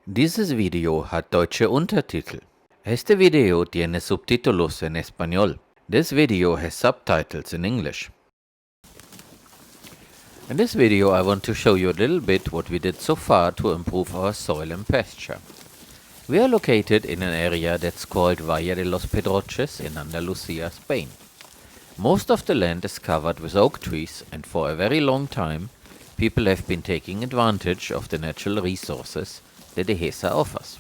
Dieses Video hat deutsche Untertitel. Este video tiene subtítulos en español. This video has subtitles in English. In this video I want to show you a little bit what we did so far to improve our soil and pasture. We are located in an area that's called Valle de los Pedroches in Andalusia, Spain. Most of the land is covered with oak trees, and for a very long time people have been taking advantage of the natural resources that Dehesa offers.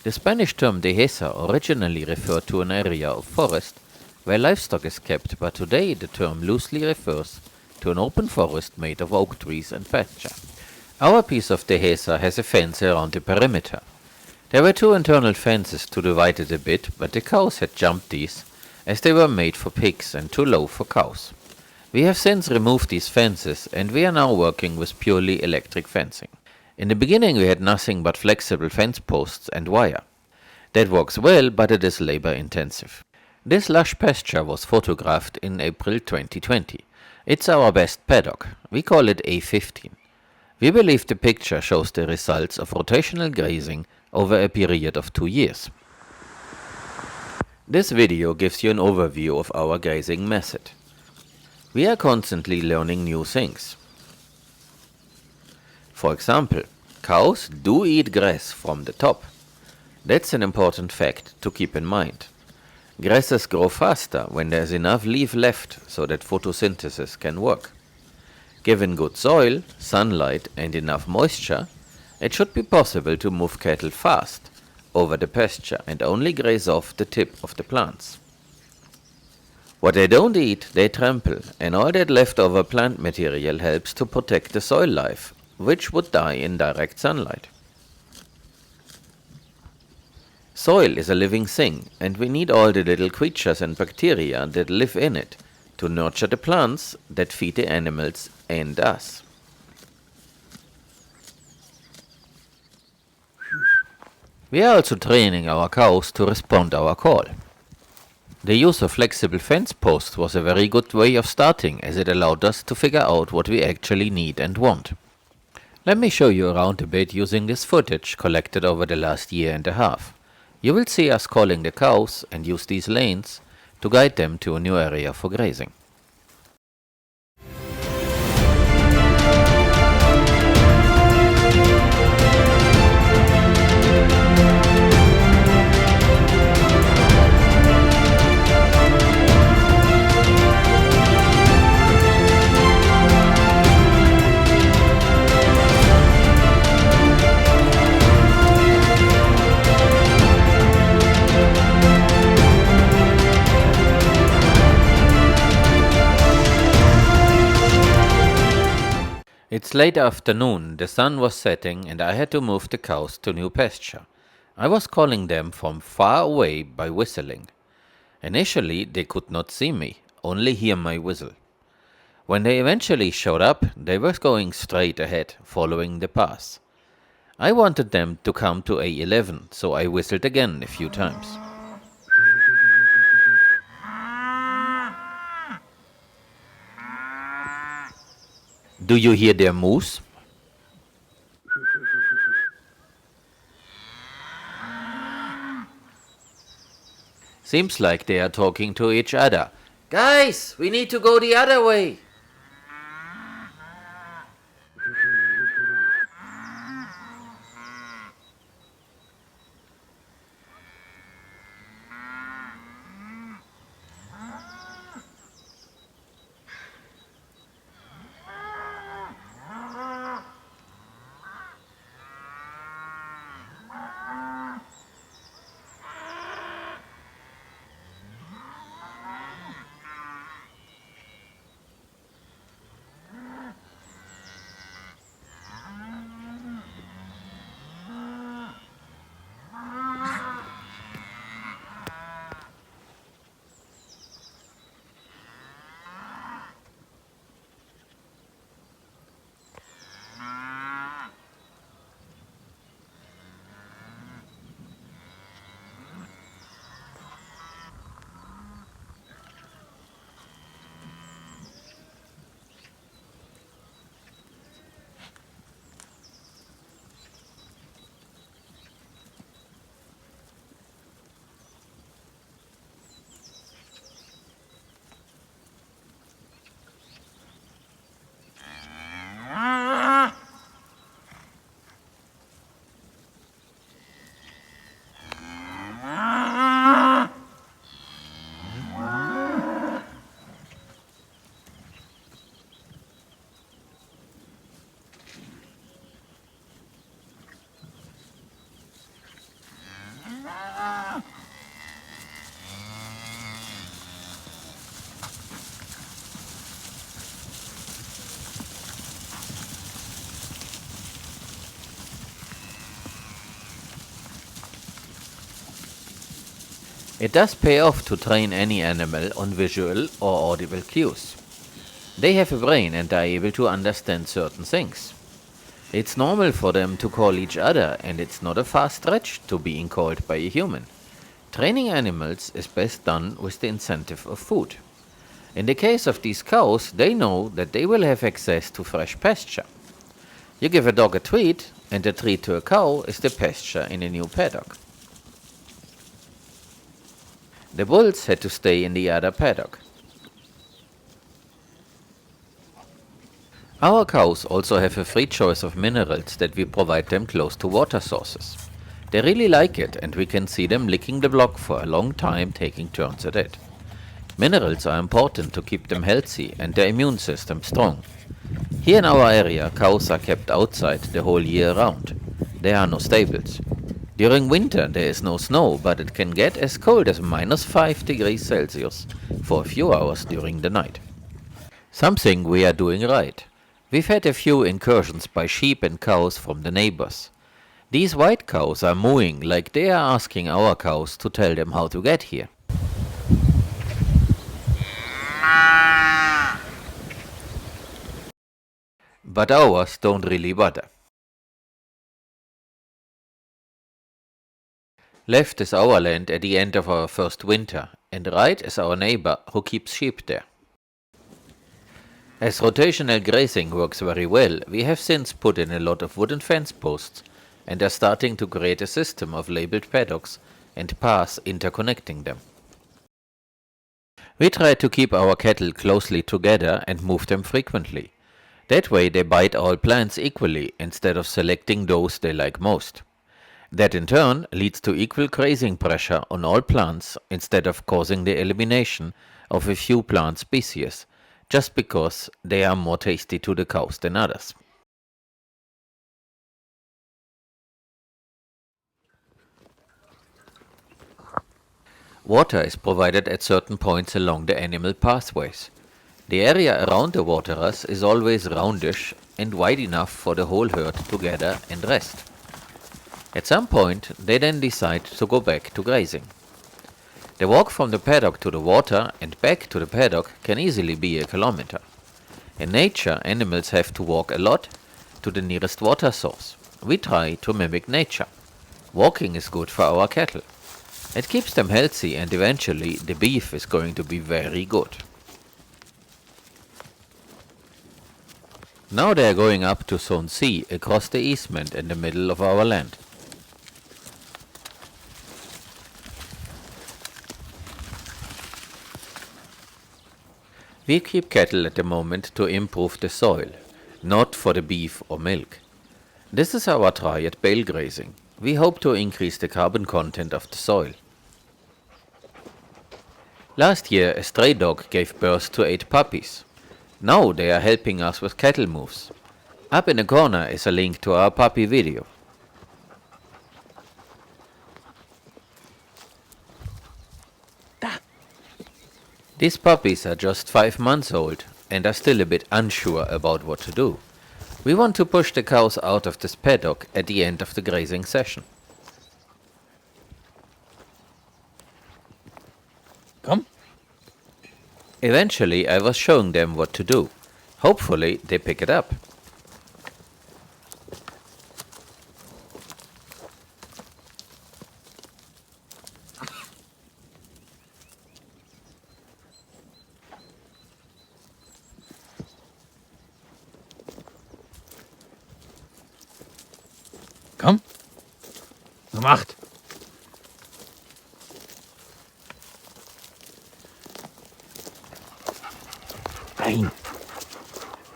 The Spanish term Dehesa originally referred to an area of forest where livestock is kept, but today the term loosely refers to an open forest made of oak trees and pasture. Our piece of Dehesa has a fence around the perimeter. There were two internal fences to divide it a bit, but the cows had jumped these as they were made for pigs and too low for cows. We have since removed these fences and we are now working with purely electric fencing. In the beginning we had nothing but flexible fence posts and wire. That works well, but it is labor intensive. This lush pasture was photographed in April 2020. It's our best paddock. We call it A15. We believe the picture shows the results of rotational grazing over a period of 2 years. This video gives you an overview of our grazing method. We are constantly learning new things. For example, cows do eat grass from the top. That's an important fact to keep in mind. Grasses grow faster when there is enough leaf left so that photosynthesis can work. Given good soil, sunlight and enough moisture, it should be possible to move cattle fast over the pasture and only graze off the tip of the plants. What they don't eat, they trample, and all that leftover plant material helps to protect the soil life, which would die in direct sunlight. Soil is a living thing, and we need all the little creatures and bacteria that live in it to nurture the plants that feed the animals and us. We are also training our cows to respond our call. The use of flexible fence posts was a very good way of starting, as it allowed us to figure out what we actually need and want. Let me show you around a bit using this footage collected over the last year and a half. You will see us calling the cows and use these lanes to guide them to a new area for grazing. It's late afternoon, the sun was setting and I had to move the cows to new pasture. I was calling them from far away by whistling. Initially they could not see me, only hear my whistle. When they eventually showed up, they were going straight ahead, following the path. I wanted them to come to A11, so I whistled again a few times. Do you hear their moose? Seems like they are talking to each other. Guys, we need to go the other way. It does pay off to train any animal on visual or audible cues. They have a brain and are able to understand certain things. It's normal for them to call each other, and it's not a far stretch to being called by a human. Training animals is best done with the incentive of food. In the case of these cows, they know that they will have access to fresh pasture. You give a dog a treat, and the treat to a cow is the pasture in a new paddock. The bulls had to stay in the other paddock. Our cows also have a free choice of minerals that we provide them close to water sources. They really like it, and we can see them licking the block for a long time, taking turns at it. Minerals are important to keep them healthy and their immune system strong. Here in our area, cows are kept outside the whole year round. There are no stables. During winter there is no snow, but it can get as cold as -5 degrees Celsius for a few hours during the night. Something we are doing right. We've had a few incursions by sheep and cows from the neighbors. These white cows are mooing like they are asking our cows to tell them how to get here. But ours don't really bother. Left is our land at the end of our first winter, and right is our neighbor who keeps sheep there. As rotational grazing works very well, we have since put in a lot of wooden fence posts and are starting to create a system of labeled paddocks and paths interconnecting them. We try to keep our cattle closely together and move them frequently. That way they bite all plants equally instead of selecting those they like most. That in turn leads to equal grazing pressure on all plants instead of causing the elimination of a few plant species, just because they are more tasty to the cows than others. Water is provided at certain points along the animal pathways. The area around the waterers is always roundish and wide enough for the whole herd to gather and rest. At some point, they then decide to go back to grazing. The walk from the paddock to the water and back to the paddock can easily be a kilometer. In nature, animals have to walk a lot to the nearest water source. We try to mimic nature. Walking is good for our cattle. It keeps them healthy, and eventually the beef is going to be very good. Now they are going up to Zone C across the easement in the middle of our land. We keep cattle at the moment to improve the soil, not for the beef or milk. This is our try at bale grazing. We hope to increase the carbon content of the soil. Last year, a stray dog gave birth to 8 puppies. Now they are helping us with cattle moves. Up in the corner is a link to our puppy video. These puppies are just 5 months old and are still a bit unsure about what to do. We want to push the cows out of this paddock at the end of the grazing session. Come. Eventually, I was showing them what to do. Hopefully, they pick it up. Komm. Nummer 8. Dahin.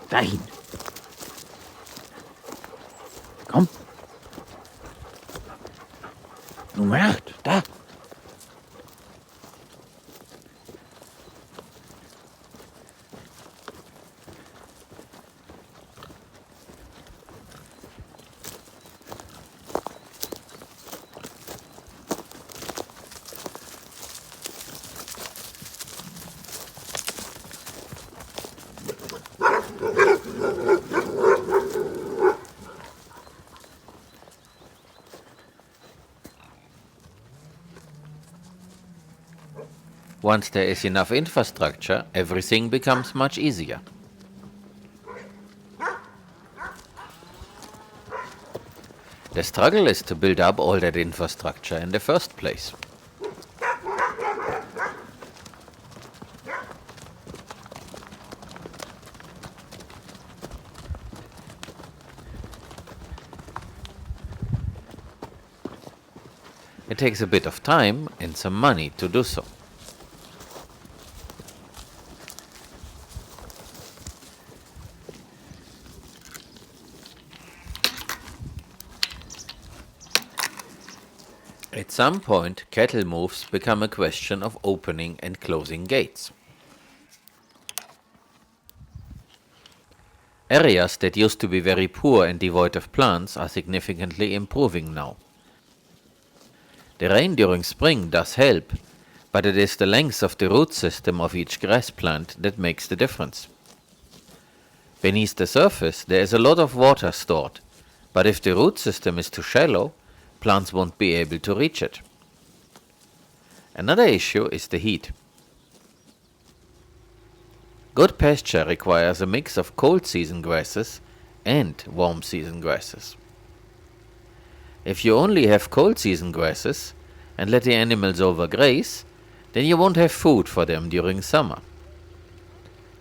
Dahin. Komm. Nummer 8. Da. Once there is enough infrastructure, everything becomes much easier. The struggle is to build up all that infrastructure in the first place. It takes a bit of time and some money to do so. At some point, cattle moves become a question of opening and closing gates. Areas that used to be very poor and devoid of plants are significantly improving now. The rain during spring does help, but it is the length of the root system of each grass plant that makes the difference. Beneath the surface, there is a lot of water stored, but if the root system is too shallow, plants won't be able to reach it. Another issue is the heat. Good pasture requires a mix of cold season grasses and warm season grasses. If you only have cold season grasses and let the animals overgraze, then you won't have food for them during summer.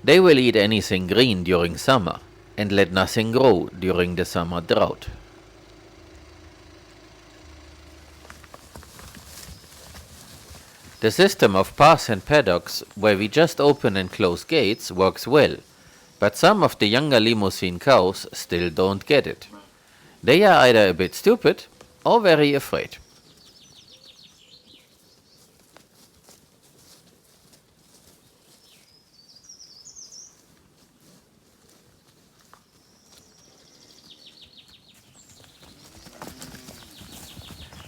They will eat anything green during summer and let nothing grow during the summer drought. The system of paths and paddocks, where we just open and close gates, works well, but some of the younger Limousin cows still don't get it. They are either a bit stupid or very afraid.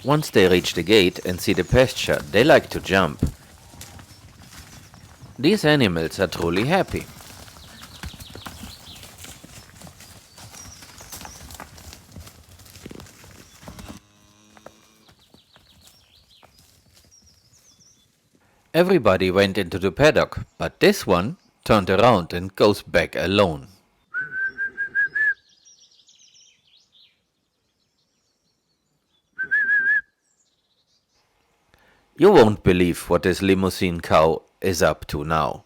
Once they reach the gate and see the pasture, they like to jump. These animals are truly happy. Everybody went into the paddock, but this one turned around and goes back alone. You won't believe what this Limousin cow is up to now.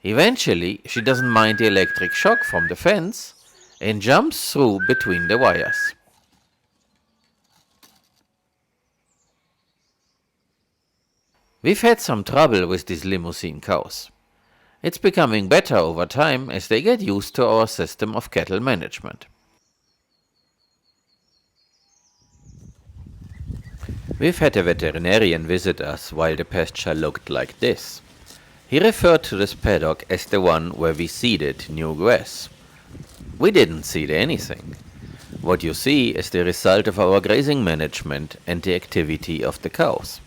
Eventually, she doesn't mind the electric shock from the fence and jumps through between the wires. We've had some trouble with these Limousin cows. It's becoming better over time as they get used to our system of cattle management. We've had a veterinarian visit us while the pasture looked like this. He referred to this paddock as the one where we seeded new grass. We didn't seed anything. What you see is the result of our grazing management and the activity of the cows.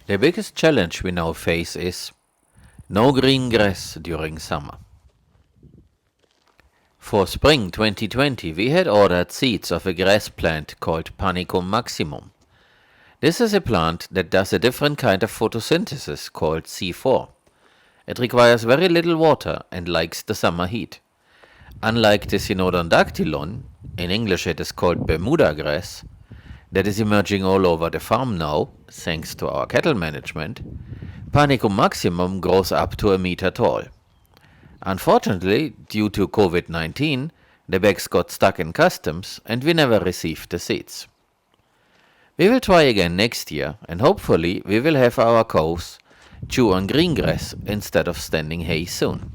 The biggest challenge we now face is no green grass during summer. For spring 2020 we had ordered seeds of a grass plant called Panicum maximum. This is a plant that does a different kind of photosynthesis called C4. It requires very little water and likes the summer heat. Unlike the Cynodon-dactylon, in English it is called Bermuda grass, that is emerging all over the farm now, thanks to our cattle management, Panicum maximum grows up to a meter tall. Unfortunately, due to COVID-19, the bags got stuck in customs and we never received the seeds. We will try again next year and hopefully we will have our cows chew on green grass instead of standing hay soon.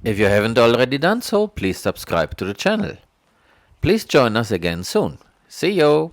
If you haven't already done so, please subscribe to the channel. Please join us again soon. See you!